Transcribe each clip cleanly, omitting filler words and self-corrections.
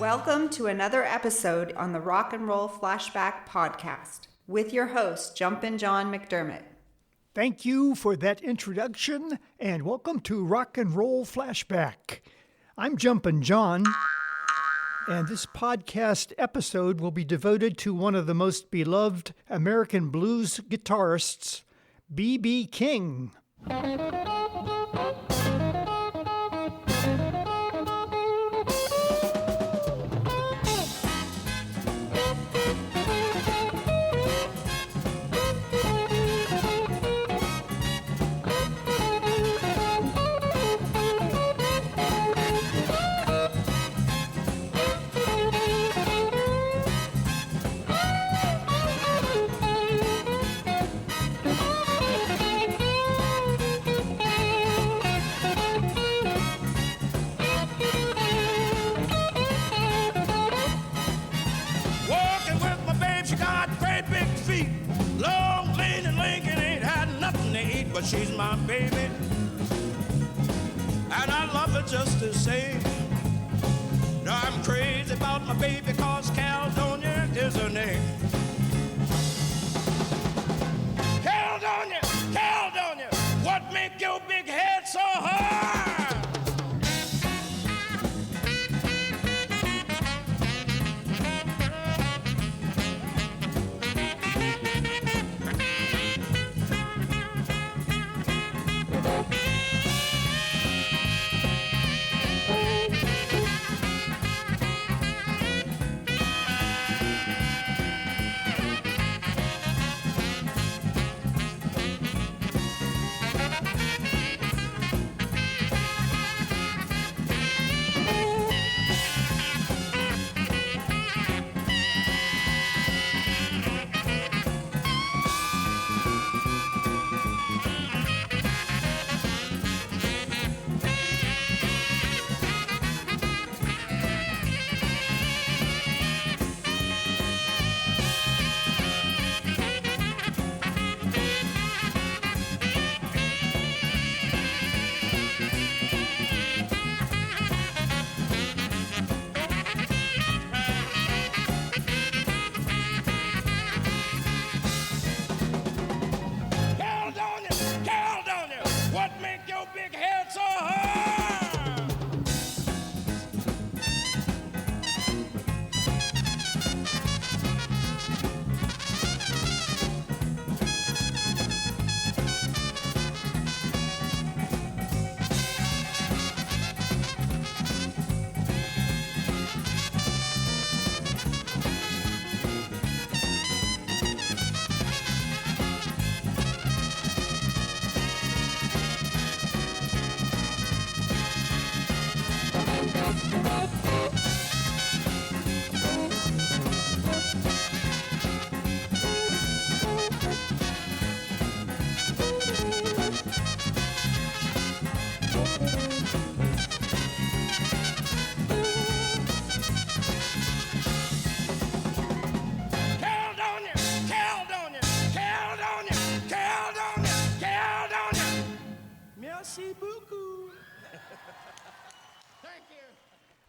Welcome to another episode on the Rock and Roll Flashback podcast with your host, Jumpin John McDermott. Thank you for that introduction, and welcome to Rock and Roll Flashback. I'm Jumpin John, and this podcast episode will be devoted to one of the most beloved American blues guitarists, B.B. King. But she's my baby, and I love her just the same. Now I'm crazy about my baby, cause Caledonia is her name. Caledonia, Caledonia, what make your big head so hard?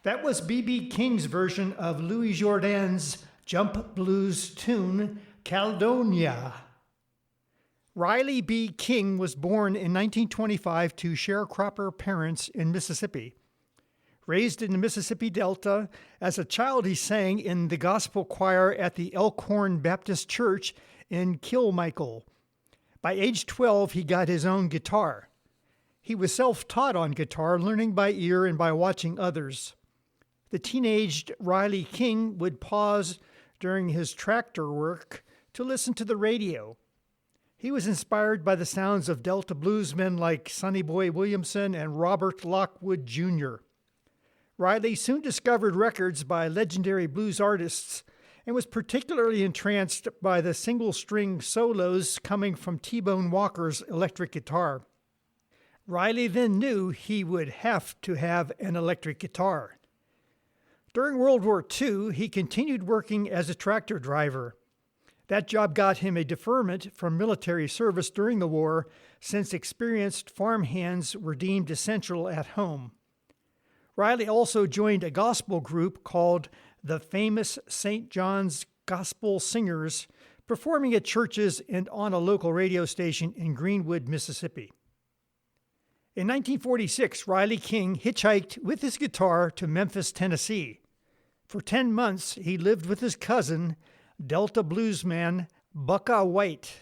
That was B.B. King's version of Louis Jordan's jump blues tune, Caledonia. Riley B. King was born in 1925 to sharecropper parents in Mississippi. Raised in the Mississippi Delta, as a child he sang in the gospel choir at the Elkhorn Baptist Church in Kilmichael. By age 12, he got his own guitar. He was self-taught on guitar, learning by ear and by watching others. The teenaged Riley King would pause during his tractor work to listen to the radio. He was inspired by the sounds of Delta bluesmen like Sonny Boy Williamson and Robert Lockwood Jr. Riley soon discovered records by legendary blues artists and was particularly entranced by the single-string solos coming from T-Bone Walker's electric guitar. Riley then knew he would have to have an electric guitar. During World War II, he continued working as a tractor driver. That job got him a deferment from military service during the war, since experienced farm hands were deemed essential at home. Riley also joined a gospel group called the Famous St. John's Gospel Singers, performing at churches and on a local radio station in Greenwood, Mississippi. In 1946, Riley King hitchhiked with his guitar to Memphis, Tennessee. For 10 months, he lived with his cousin, Delta bluesman Bucka White.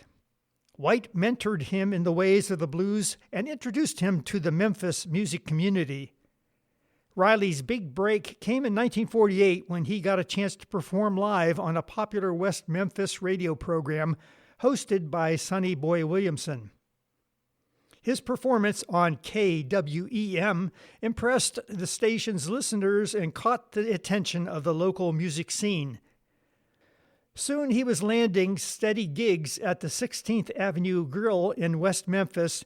White mentored him in the ways of the blues and introduced him to the Memphis music community. Riley's big break came in 1948 when he got a chance to perform live on a popular West Memphis radio program hosted by Sonny Boy Williamson. His performance on KWEM impressed the station's listeners and caught the attention of the local music scene. Soon he was landing steady gigs at the 16th Avenue Grill in West Memphis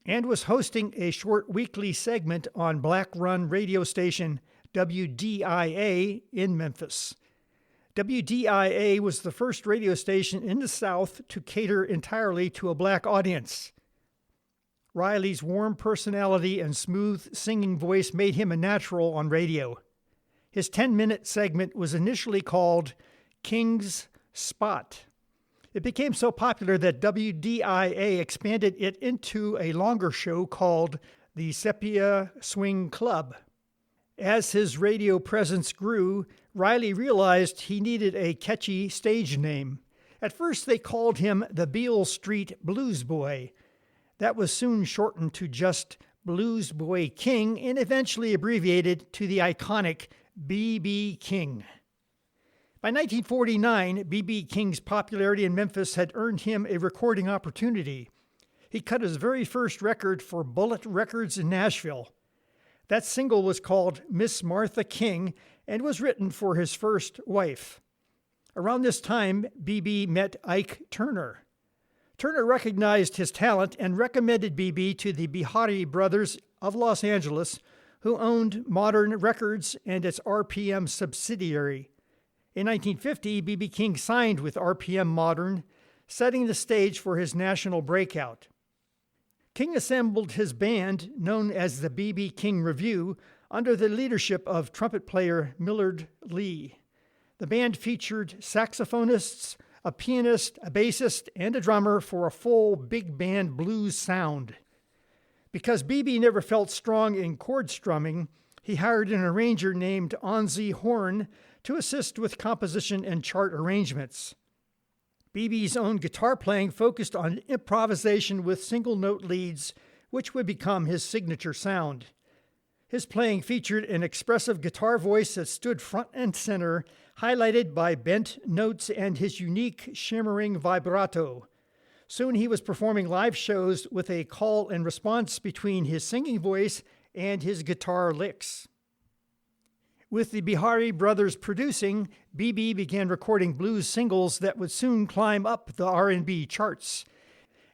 and was hosting a short weekly segment on black-run radio station WDIA in Memphis. WDIA was the first radio station in the South to cater entirely to a black audience. Riley's warm personality and smooth singing voice made him a natural on radio. His 10-minute segment was initially called King's Spot. It became so popular that WDIA expanded it into a longer show called the Sepia Swing Club. As his radio presence grew, Riley realized he needed a catchy stage name. At first, they called him the Beale Street Blues Boy. That was soon shortened to just Blues Boy King and eventually abbreviated to the iconic B.B. King. By 1949, B.B. King's popularity in Memphis had earned him a recording opportunity. He cut his very first record for Bullet Records in Nashville. That single was called Miss Martha King and was written for his first wife. Around this time, B.B. met Ike Turner. Turner recognized his talent and recommended B.B. to the Bihari Brothers of Los Angeles, who owned Modern Records and its RPM subsidiary. In 1950, B.B. King signed with RPM Modern, setting the stage for his national breakout. King assembled his band, known as the B.B. King Review, under the leadership of trumpet player Millard Lee. The band featured saxophonists, a pianist, a bassist, and a drummer for a full big band blues sound. Because B.B. never felt strong in chord strumming, he hired an arranger named Onzie Horn to assist with composition and chart arrangements. B.B.'s own guitar playing focused on improvisation with single-note leads, which would become his signature sound. His playing featured an expressive guitar voice that stood front and center, highlighted by bent notes and his unique shimmering vibrato. Soon he was performing live shows with a call and response between his singing voice and his guitar licks. With the Bihari Brothers producing, B.B. began recording blues singles that would soon climb up the R&B charts.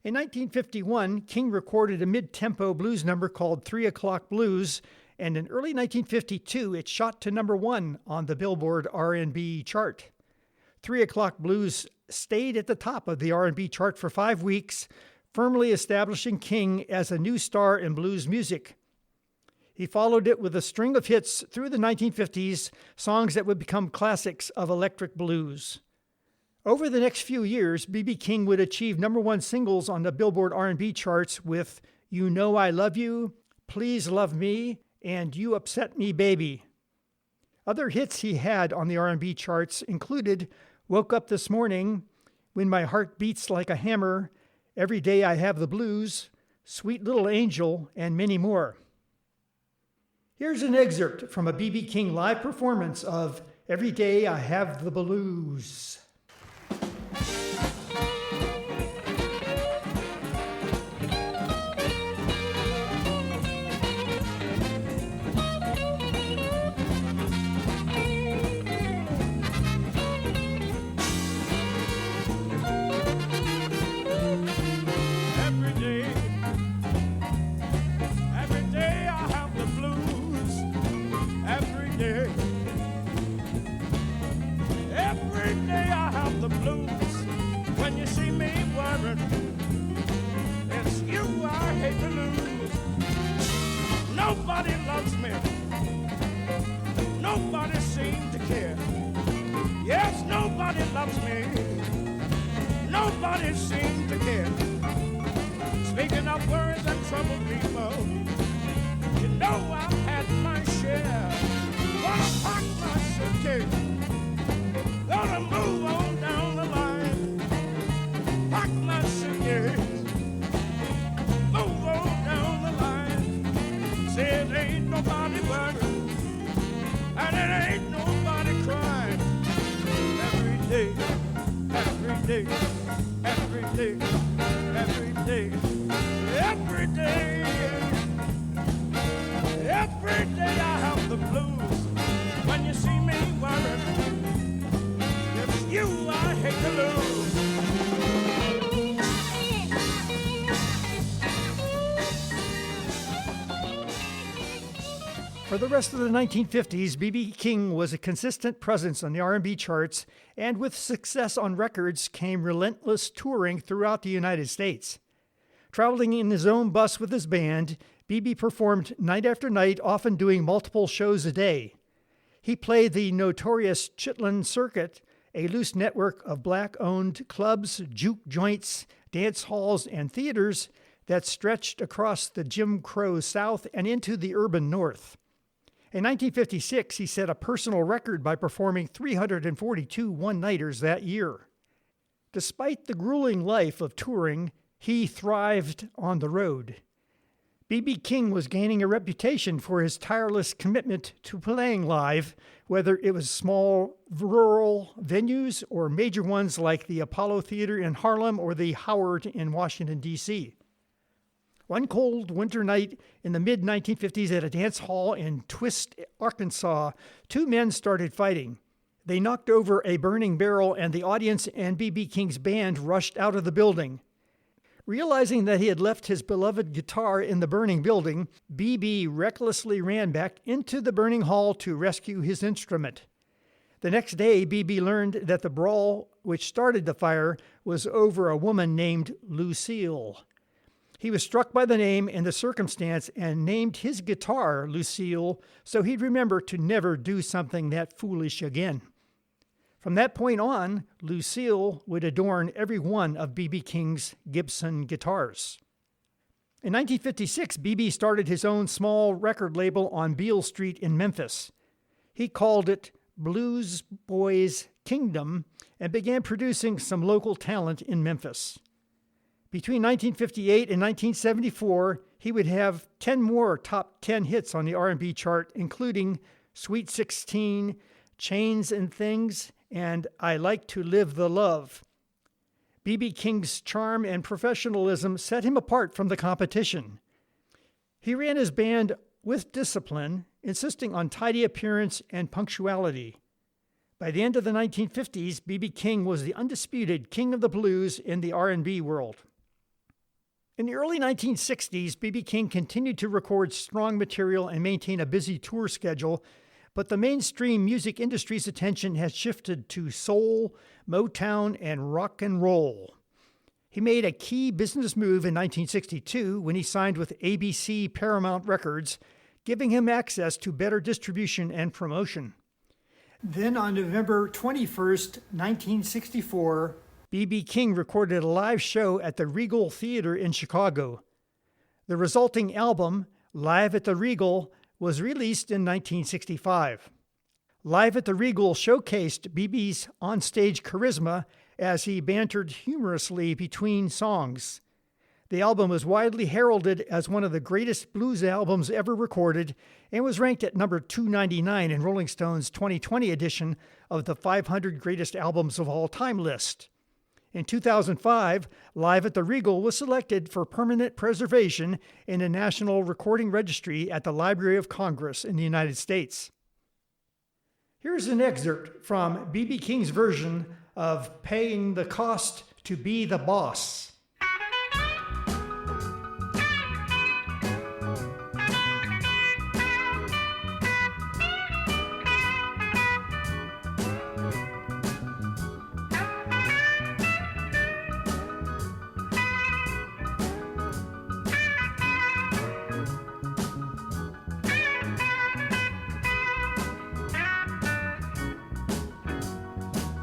In 1951, King recorded a mid-tempo blues number called 3 O'Clock Blues, and in early 1952, it shot to number 1 on the Billboard R&B chart. 3 O'Clock Blues stayed at the top of the R&B chart for 5 weeks, firmly establishing King as a new star in blues music. He followed it with a string of hits through the 1950s, songs that would become classics of electric blues. Over the next few years, B.B. King would achieve number 1 singles on the Billboard R&B charts with You Know I Love You, Please Love Me, and You Upset Me Baby. Other hits he had on the R&B charts included Woke Up This Morning, When My Heart Beats Like a Hammer, Every Day I Have the Blues, Sweet Little Angel, and many more. Here's an excerpt from a B.B. King live performance of Every Day I Have the Blues. Every day I day, every day, every day, every day. Every day I have the blues. When you see me worried, it's you I hate to lose. For the rest of the 1950s, B.B. King was a consistent presence on the R&B charts, and with success on records came relentless touring throughout the United States. Traveling in his own bus with his band, B.B. performed night after night, often doing multiple shows a day. He played the notorious Chitlin Circuit, a loose network of black-owned clubs, juke joints, dance halls, and theaters that stretched across the Jim Crow South and into the urban North. In 1956, he set a personal record by performing 342 one-nighters that year. Despite the grueling life of touring, he thrived on the road. B.B. King was gaining a reputation for his tireless commitment to playing live, whether it was small rural venues or major ones like the Apollo Theater in Harlem or the Howard in Washington, D.C. One cold winter night in the mid-1950s at a dance hall in Twist, Arkansas, two men started fighting. They knocked over a burning barrel, and the audience and B.B. King's band rushed out of the building. Realizing that he had left his beloved guitar in the burning building, B.B. recklessly ran back into the burning hall to rescue his instrument. The next day, B.B. learned that the brawl which started the fire was over a woman named Lucille. He was struck by the name and the circumstance and named his guitar Lucille so he'd remember to never do something that foolish again. From that point on, Lucille would adorn every one of B.B. King's Gibson guitars. In 1956, B.B. started his own small record label on Beale Street in Memphis. He called it Blues Boys Kingdom and began producing some local talent in Memphis. Between 1958 and 1974, he would have 10 more top 10 hits on the R&B chart, including Sweet 16, Chains and Things, and I Like to Live the Love. B.B. King's charm and professionalism set him apart from the competition. He ran his band with discipline, insisting on tidy appearance and punctuality. By the end of the 1950s, B.B. King was the undisputed king of the blues in the R&B world. In the early 1960s, B.B. King continued to record strong material and maintain a busy tour schedule, but the mainstream music industry's attention had shifted to soul, Motown, and rock and roll. He made a key business move in 1962 when he signed with ABC Paramount Records, giving him access to better distribution and promotion. Then on November 21st, 1964, B.B. King recorded a live show at the Regal Theater in Chicago. The resulting album, Live at the Regal, was released in 1965. Live at the Regal showcased B.B.'s onstage charisma as he bantered humorously between songs. The album was widely heralded as one of the greatest blues albums ever recorded and was ranked at number 299 in Rolling Stone's 2020 edition of the 500 Greatest Albums of All Time list. In 2005, Live at the Regal was selected for permanent preservation in the National Recording Registry at the Library of Congress in the United States. Here's an excerpt from B.B. King's version of Paying the Cost to Be the Boss.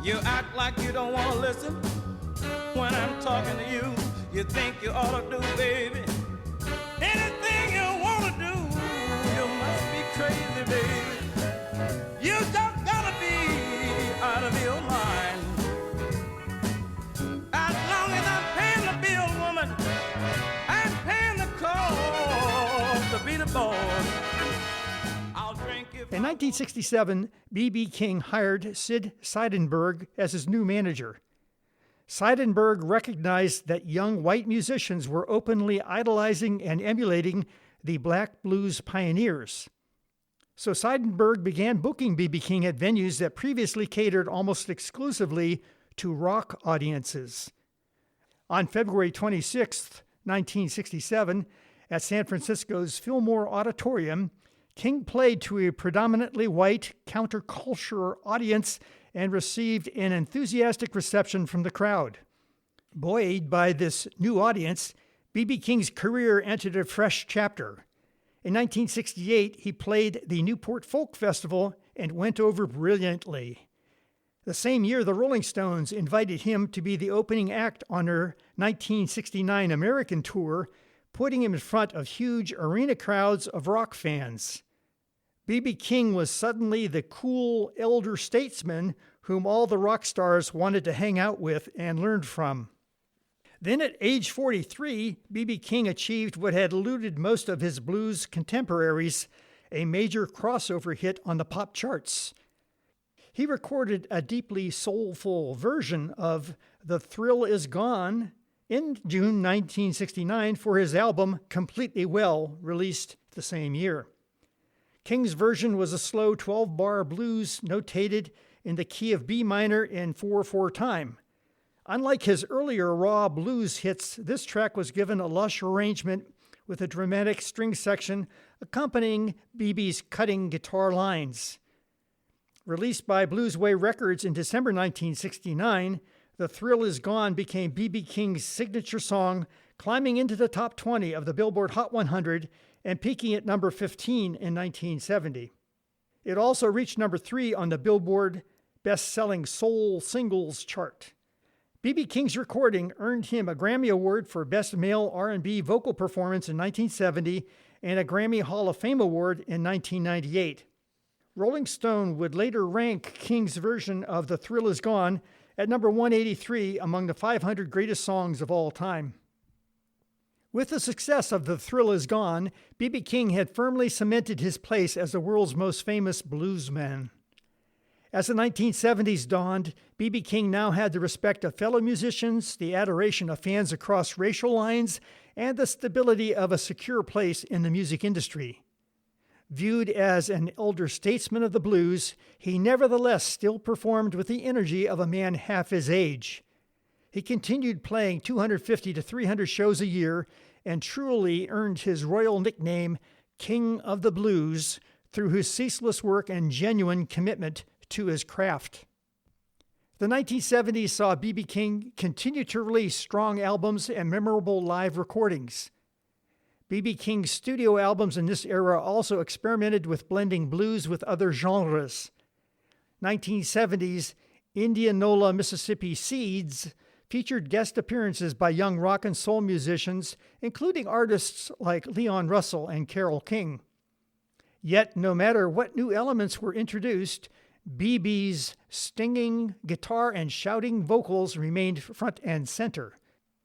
You act like you don't want to listen when I'm talking to you. You think you ought to do, baby, anything you want to do. You must be crazy, baby. You just gotta be out of your mind. As long as I'm paying the bill, woman, I'm paying the cost to be the boss. In 1967, B.B. King hired Sid Seidenberg as his new manager. Seidenberg recognized that young white musicians were openly idolizing and emulating the black blues pioneers. So Seidenberg began booking B.B. King at venues that previously catered almost exclusively to rock audiences. On February 26, 1967, at San Francisco's Fillmore Auditorium, King played to a predominantly white counterculture audience and received an enthusiastic reception from the crowd. Buoyed by this new audience, B.B. King's career entered a fresh chapter. In 1968, he played the Newport Folk Festival and went over brilliantly. The same year, the Rolling Stones invited him to be the opening act on their 1969 American tour, putting him in front of huge arena crowds of rock fans. B.B. King was suddenly the cool elder statesman whom all the rock stars wanted to hang out with and learn from. Then at age 43, B.B. King achieved what had eluded most of his blues contemporaries, a major crossover hit on the pop charts. He recorded a deeply soulful version of The Thrill Is Gone in June 1969 for his album Completely Well, released the same year. King's version was a slow 12-bar blues notated in the key of B minor in 4/4 time. Unlike his earlier raw blues hits, this track was given a lush arrangement with a dramatic string section accompanying BB's cutting guitar lines. Released by Bluesway Records in December 1969, The Thrill Is Gone became B.B. King's signature song, climbing into the top 20 of the Billboard Hot 100 and peaking at number 15 in 1970. It also reached number 3 on the Billboard best-selling soul singles chart. B.B. King's recording earned him a Grammy Award for Best Male R&B Vocal Performance in 1970 and a Grammy Hall of Fame Award in 1998. Rolling Stone would later rank King's version of The Thrill Is Gone at number 183 among the 500 greatest songs of all time. With the success of The Thrill Is Gone, B.B. King had firmly cemented his place as the world's most famous bluesman. As the 1970s dawned, B.B. King now had the respect of fellow musicians, the adoration of fans across racial lines, and the stability of a secure place in the music industry. Viewed as an elder statesman of the blues, he nevertheless still performed with the energy of a man half his age. He continued playing 250 to 300 shows a year and truly earned his royal nickname, King of the Blues, through his ceaseless work and genuine commitment to his craft. The 1970s saw B.B. King continue to release strong albums and memorable live recordings. B.B. King's studio albums in this era also experimented with blending blues with other genres. 1970s Indianola, Mississippi Seeds featured guest appearances by young rock and soul musicians, including artists like Leon Russell and Carole King. Yet, no matter what new elements were introduced, B.B.'s stinging guitar and shouting vocals remained front and center.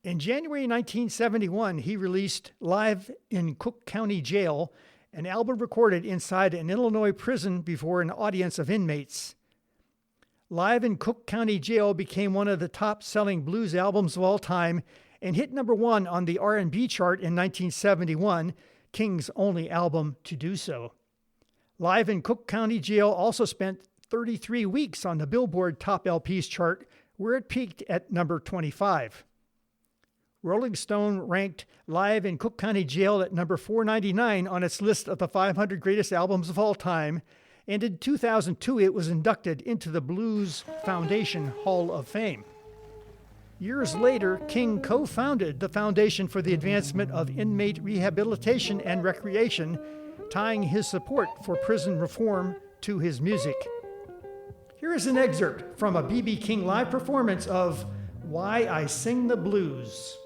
In January 1971, he released Live in Cook County Jail, an album recorded inside an Illinois prison before an audience of inmates. Live in Cook County Jail became one of the top-selling blues albums of all time and hit number 1 on the R&B chart in 1971, King's only album to do so. Live in Cook County Jail also spent 33 weeks on the Billboard Top LPs chart, where it peaked at number 25. Rolling Stone ranked Live in Cook County Jail at number 499 on its list of the 500 greatest albums of all time, and in 2002 it was inducted into the Blues Foundation Hall of Fame. Years later, King co-founded the Foundation for the Advancement of Inmate Rehabilitation and Recreation, tying his support for prison reform to his music. Here is an excerpt from a B.B. King live performance of Why I Sing the Blues.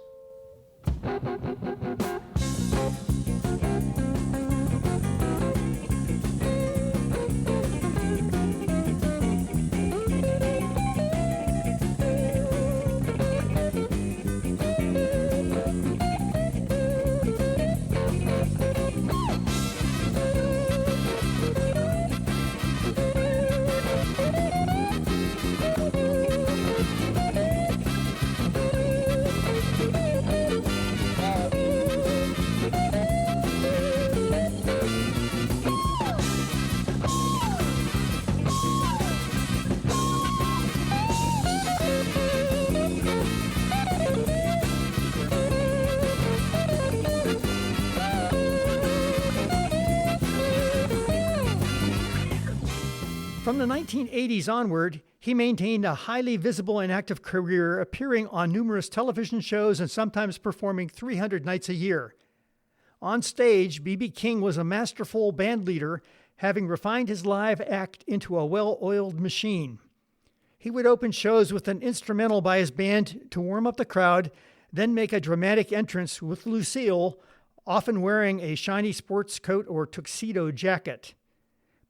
From the 1980s onward, he maintained a highly visible and active career, appearing on numerous television shows and sometimes performing 300 nights a year. On stage, B.B. King was a masterful band leader, having refined his live act into a well-oiled machine. He would open shows with an instrumental by his band to warm up the crowd, then make a dramatic entrance with Lucille, often wearing a shiny sports coat or tuxedo jacket.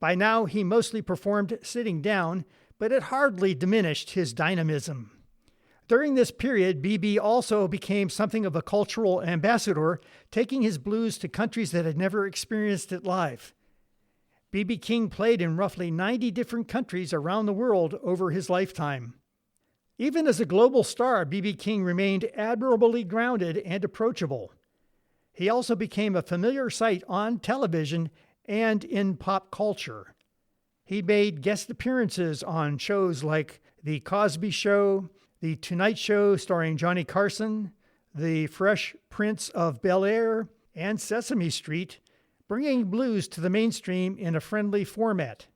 By now, he mostly performed sitting down, but it hardly diminished his dynamism. During this period, B.B. also became something of a cultural ambassador, taking his blues to countries that had never experienced it live. B.B. King played in roughly 90 different countries around the world over his lifetime. Even as a global star, B.B. King remained admirably grounded and approachable. He also became a familiar sight on television and in pop culture. He made guest appearances on shows like The Cosby Show, The Tonight Show starring Johnny Carson, The Fresh Prince of Bel-Air, and Sesame Street, bringing blues to the mainstream in a friendly format.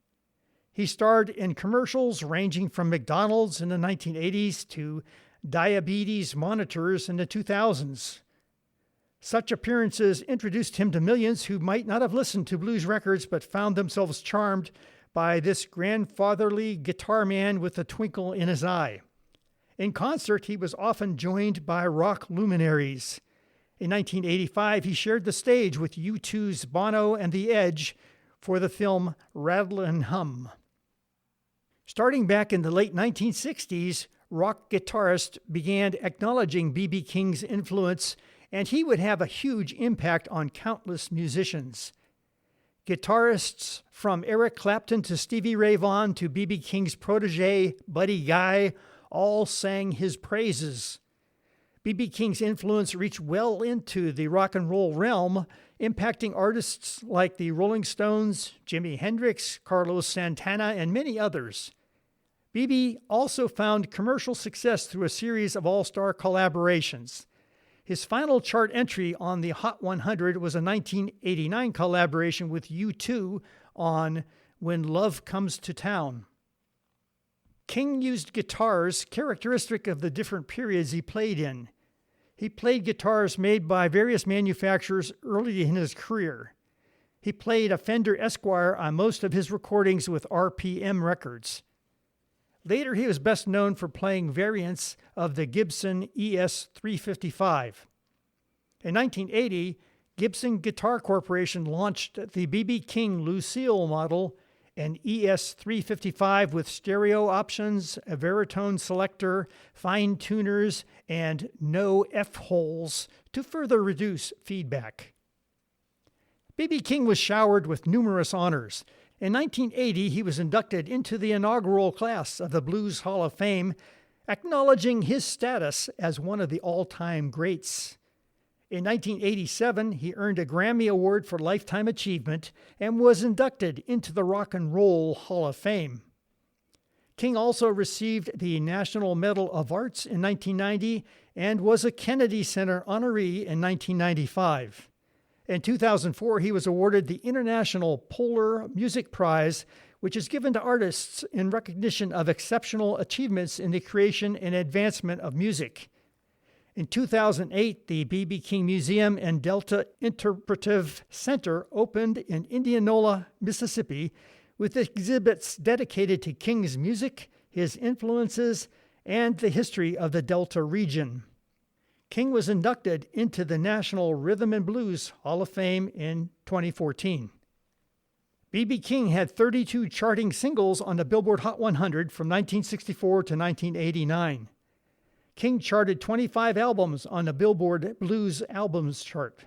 He starred in commercials ranging from McDonald's in the 1980s to diabetes monitors in the 2000s. Such appearances introduced him to millions who might not have listened to blues records but found themselves charmed by this grandfatherly guitar man with a twinkle in his eye. In concert, he was often joined by rock luminaries. In 1985, he shared the stage with U2's Bono and The Edge for the film Rattle and Hum. Starting back in the late 1960s, rock guitarists began acknowledging B.B. King's influence, and he would have a huge impact on countless musicians. Guitarists from Eric Clapton to Stevie Ray Vaughan to B.B. King's protege, Buddy Guy, all sang his praises. B.B. King's influence reached well into the rock and roll realm, impacting artists like the Rolling Stones, Jimi Hendrix, Carlos Santana, and many others. B.B. also found commercial success through a series of all-star collaborations. His final chart entry on the Hot 100 was a 1989 collaboration with U2 on When Love Comes to Town. King used guitars characteristic of the different periods he played in. He played guitars made by various manufacturers early in his career. He played a Fender Esquire on most of his recordings with RPM Records. Later, he was best known for playing variants of the Gibson ES-355. In 1980, Gibson Guitar Corporation launched the B.B. King Lucille model, an ES-355 with stereo options, a Veritone selector, fine tuners, and no F-holes to further reduce feedback. B.B. King was showered with numerous honors. In 1980, he was inducted into the inaugural class of the Blues Hall of Fame, acknowledging his status as one of the all-time greats. In 1987, he earned a Grammy Award for Lifetime Achievement and was inducted into the Rock and Roll Hall of Fame. King also received the National Medal of Arts in 1990 and was a Kennedy Center honoree in 1995. In 2004, he was awarded the International Polar Music Prize, which is given to artists in recognition of exceptional achievements in the creation and advancement of music. In 2008, the B.B. King Museum and Delta Interpretive Center opened in Indianola, Mississippi, with exhibits dedicated to King's music, his influences, and the history of the Delta region. King was inducted into the National Rhythm and Blues Hall of Fame in 2014. B.B. King had 32 charting singles on the Billboard Hot 100 from 1964 to 1989. King charted 25 albums on the Billboard Blues Albums chart.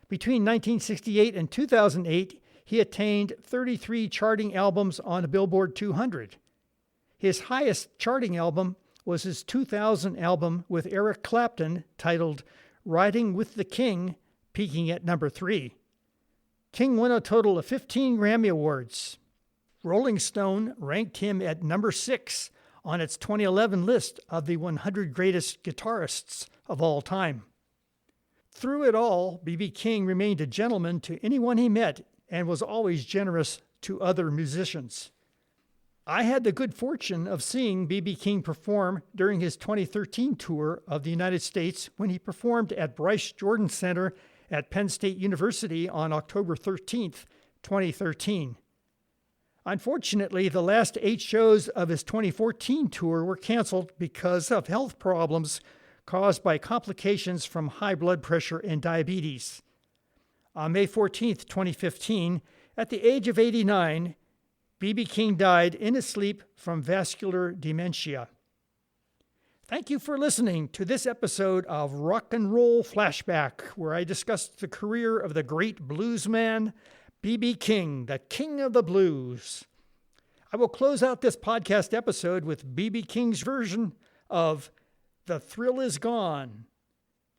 Between 1968 and 2008, he attained 33 charting albums on the Billboard 200. His highest charting album was his 2000 album with Eric Clapton titled Riding with the King, peaking at number 3. King won a total of 15 Grammy Awards. Rolling Stone ranked him at number 6 on its 2011 list of the 100 greatest guitarists of all time. Through it all, B.B. King remained a gentleman to anyone he met and was always generous to other musicians. I had the good fortune of seeing B.B. King perform during his 2013 tour of the United States when he performed at Bryce Jordan Center at Penn State University on October 13th, 2013. Unfortunately, the last 8 shows of his 2014 tour were canceled because of health problems caused by complications from high blood pressure and diabetes. On May 14th, 2015, at the age of 89, B.B. King died in his sleep from vascular dementia. Thank you for listening to this episode of Rock and Roll Flashback, where I discussed the career of the great bluesman, B.B. King, the king of the blues. I will close out this podcast episode with B.B. King's version of The Thrill Is Gone.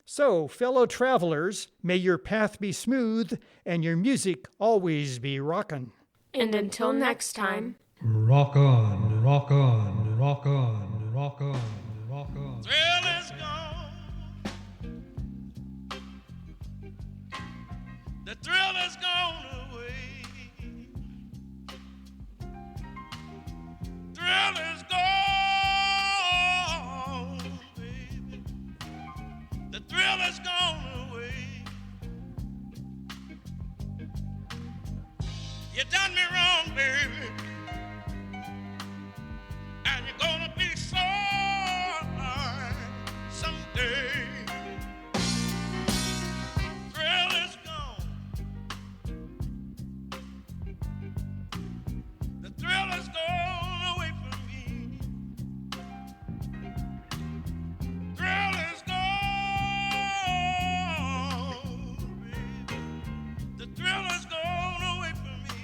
So, fellow travelers, may your path be smooth and your music always be rockin'. And until next time, rock on, rock on, rock on, rock on, rock on. Thrill is gone. The thrill is gone away. Thrill is gone, baby. The thrill is gone away. You done me wrong, baby, and you're gonna be sorry someday. Thrill is gone. The thrill is gone away from me. Thrill is gone, baby. The thrill is gone away from me.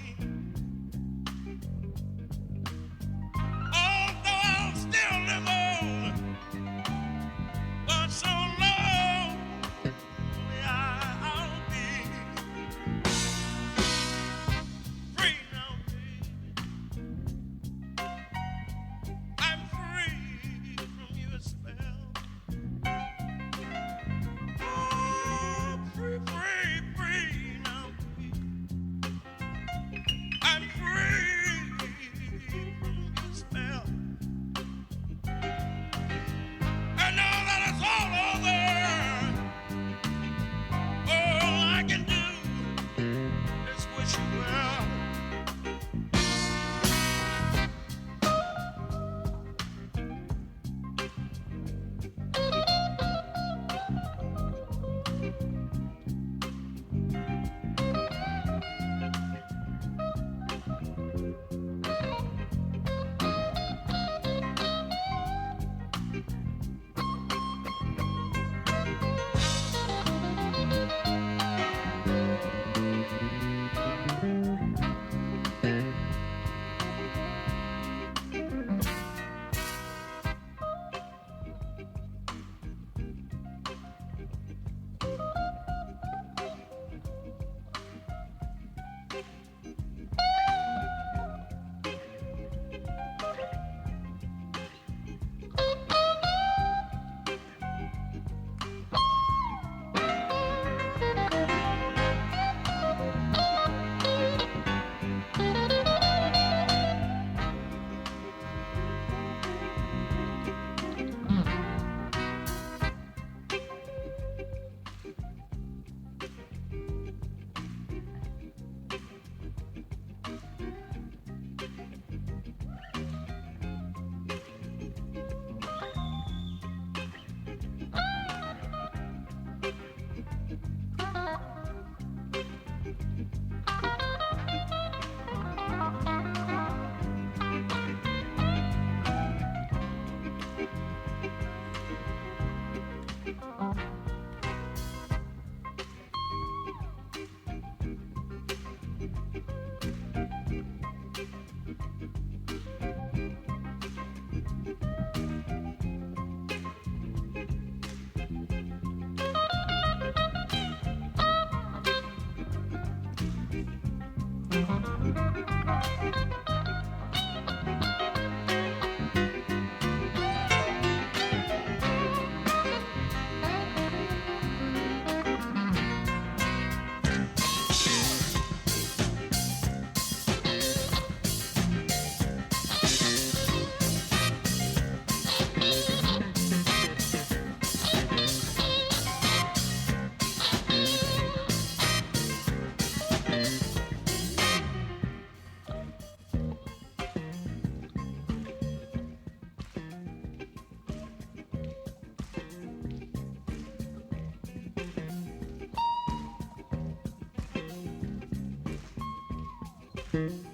Bye.